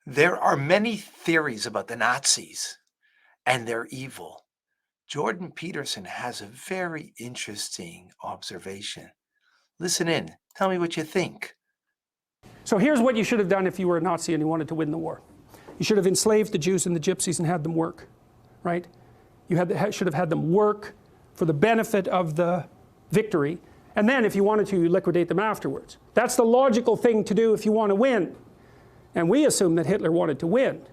There are many theories about the Nazis and their evil. Jordan Peterson has a very interesting observation. Listen in. Tell me what you think. So here's what you should have done if you were a Nazi and you wanted to win the war. You should have enslaved the Jews and the Gypsies and had them work, right? You should have had them work for the benefit of the victory, and then if you wanted to, you liquidate them afterwards. That's the logical thing to do if you want to win. And we assume that Hitler wanted to win.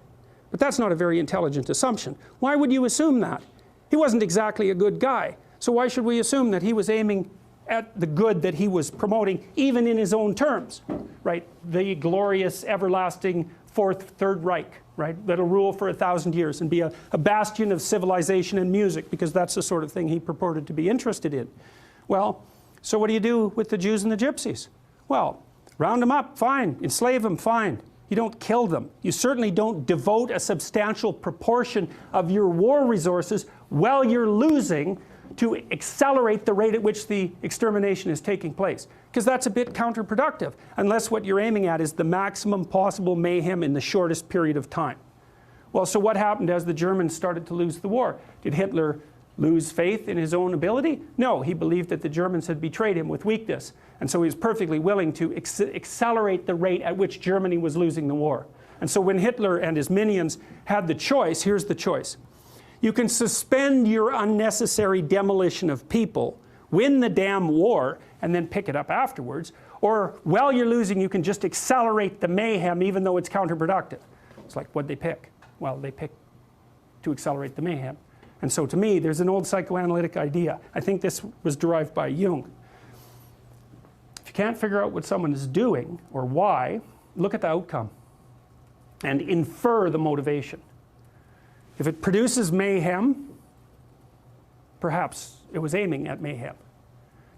But that's not a very intelligent assumption. Why would you assume that? He wasn't exactly a good guy. So why should we assume that he was aiming at the good that he was promoting, even in his own terms, right? The glorious, everlasting Third Reich, right? That'll rule for 1,000 years and be a bastion of civilization and music, because that's the sort of thing he purported to be interested in. Well, so what do you do with the Jews and the Gypsies? Well, round them up, fine. Enslave them, fine. You don't kill them. You certainly don't devote a substantial proportion of your war resources while you're losing to accelerate the rate at which the extermination is taking place. Because that's a bit counterproductive, unless what you're aiming at is the maximum possible mayhem in the shortest period of time. Well, so what happened as the Germans started to lose the war? Did Hitler lose faith in his own ability? No, he believed that the Germans had betrayed him with weakness. And so he was perfectly willing to accelerate the rate at which Germany was losing the war. And so when Hitler and his minions had the choice, here's the choice. You can suspend your unnecessary demolition of people, win the damn war, and then pick it up afterwards. Or while you're losing, you can just accelerate the mayhem even though it's counterproductive. It's like, what'd they pick? Well, they picked to accelerate the mayhem. And so to me, there's an old psychoanalytic idea. I think this was derived by Jung. If you can't figure out what someone is doing or why, look at the outcome and infer the motivation. If it produces mayhem, perhaps it was aiming at mayhem.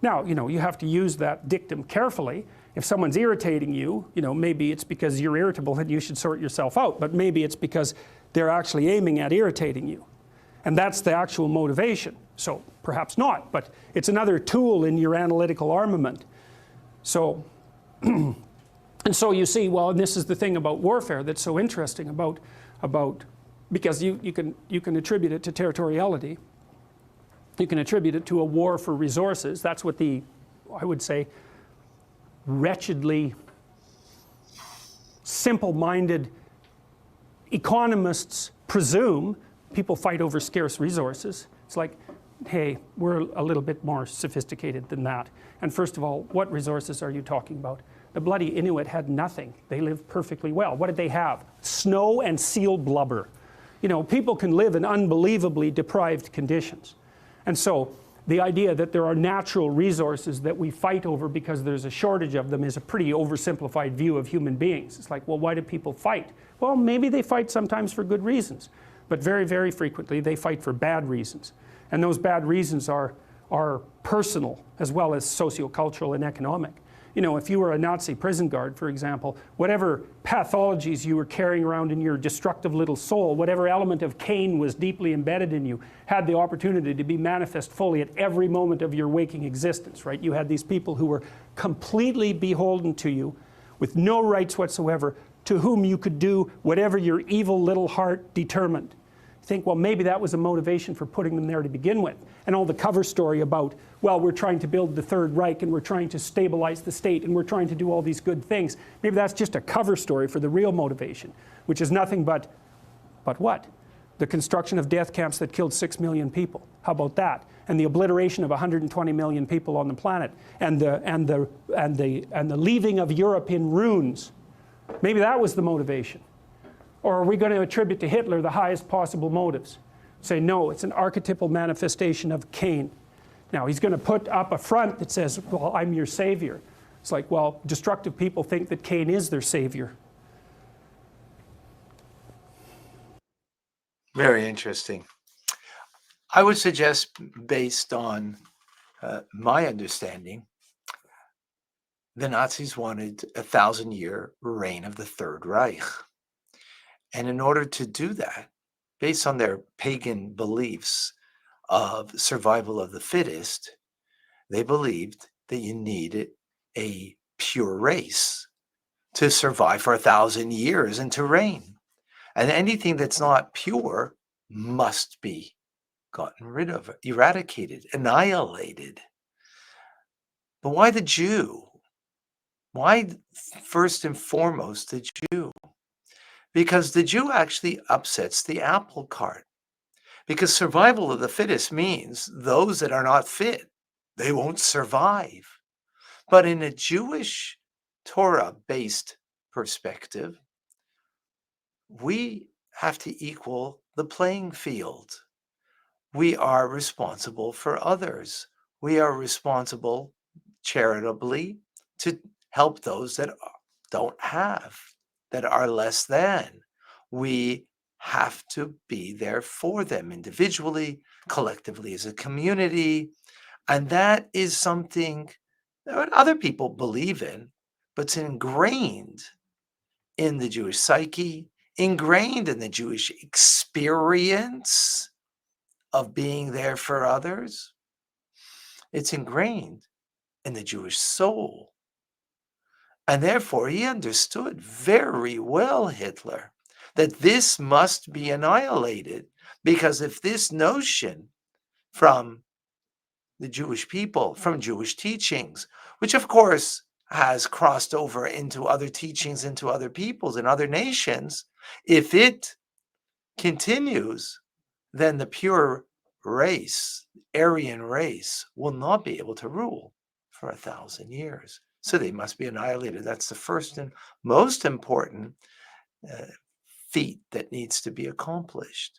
Now, you have to use that dictum carefully. If someone's irritating you, maybe it's because you're irritable and you should sort yourself out, but maybe it's because they're actually aiming at irritating you. And that's the actual motivation. So perhaps not, but it's another tool in your analytical armament. So, and so you see, well, and this is the thing about warfare that's so interesting about because you can attribute it to territoriality. You can attribute it to a war for resources. That's what I would say, wretchedly simple-minded economists presume. People fight over scarce resources. It's like, hey, we're a little bit more sophisticated than that. And first of all, what resources are you talking about? The bloody Inuit had nothing. They lived perfectly well. What did they have? Snow and seal blubber. People can live in unbelievably deprived conditions. And so the idea that there are natural resources that we fight over because there's a shortage of them is a pretty oversimplified view of human beings. It's like, well, why do people fight? Well, maybe they fight sometimes for good reasons. But very, very frequently, they fight for bad reasons. And those bad reasons are personal as well as sociocultural and economic. If you were a Nazi prison guard, for example, whatever pathologies you were carrying around in your destructive little soul, whatever element of Cain was deeply embedded in you, had the opportunity to be manifest fully at every moment of your waking existence, right? You had these people who were completely beholden to you, with no rights whatsoever, to whom you could do whatever your evil little heart determined. Think, well, maybe that was a motivation for putting them there to begin with. And all the cover story about, well, we're trying to build the Third Reich and we're trying to stabilize the state and we're trying to do all these good things. Maybe that's just a cover story for the real motivation, which is nothing but what? The construction of death camps that killed 6 million people. How about that? And the obliteration of 120 million people on the planet, and the leaving of Europe in ruins. Maybe that was the motivation. Or are we going to attribute to Hitler the highest possible motives? Say, no, it's an archetypal manifestation of Cain. Now, he's going to put up a front that says, well, I'm your savior. It's like, well, destructive people think that Cain is their savior. Very interesting. I would suggest, based on my understanding, the Nazis wanted a 1,000-year reign of the Third Reich. And in order to do that, based on their pagan beliefs of survival of the fittest, they believed that you needed a pure race to survive for 1,000 years and to reign. And anything that's not pure must be gotten rid of, eradicated, annihilated. But why the Jew? Why first and foremost the Jew? Because the Jew actually upsets the apple cart. Because survival of the fittest means those that are not fit, they won't survive. But in a Jewish Torah-based perspective, we have to equal the playing field. We are responsible for others. We are responsible charitably to help those that don't have, that are less than. We have to be there for them individually, collectively as a community. And that is something that other people believe in, but it's ingrained in the Jewish psyche, ingrained in the Jewish experience of being there for others. It's ingrained in the Jewish soul. And therefore, he understood very well, Hitler, that this must be annihilated. Because if this notion from the Jewish people, from Jewish teachings, which of course has crossed over into other teachings, into other peoples and other nations, if it continues, then the pure race, Aryan race, will not be able to rule for 1,000 years. So they must be annihilated. That's the first and most important feat that needs to be accomplished.